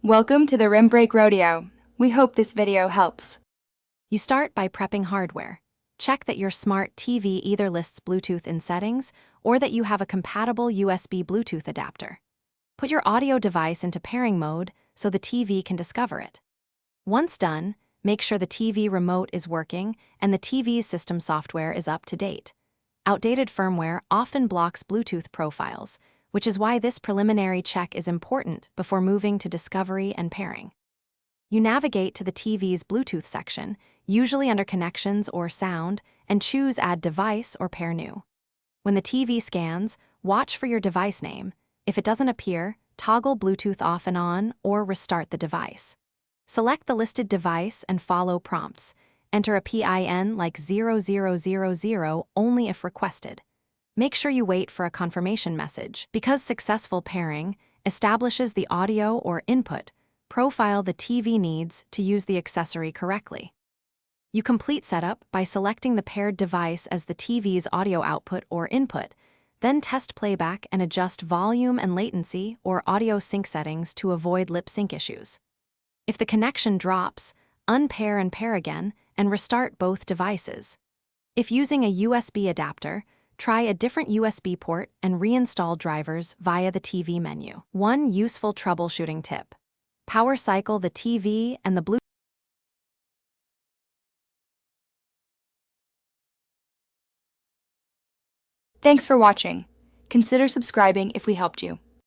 Welcome to the Rim Break Rodeo. We hope this video helps. You start by prepping hardware. Check that your smart TV either lists Bluetooth in settings or that you have a compatible USB Bluetooth adapter. Put your audio device into pairing mode so the TV can discover it. Once done, make sure the TV remote is working and the TV's system software is up to date. Outdated firmware often blocks Bluetooth profiles, which is why this preliminary check is important before moving to discovery and pairing. You navigate to the TV's Bluetooth section, usually under Connections or Sound, and choose Add Device or Pair New. When the TV scans, watch for your device name. If it doesn't appear, toggle Bluetooth off and on or restart the device. Select the listed device and follow prompts. Enter a PIN like 0000 only if requested. Make sure you wait for a confirmation message. Because successful pairing establishes the audio or input profile the TV needs to use the accessory correctly. You complete setup by selecting the paired device as the TV's audio output or input, then test playback and adjust volume and latency or audio sync settings to avoid lip sync issues. If the connection drops, unpair and pair again and restart both devices. If using a USB adapter, try a different USB port and reinstall drivers via the TV menu. One useful troubleshooting tip: power cycle the TV and the Bluetooth. Thanks for watching. Consider subscribing if we helped you.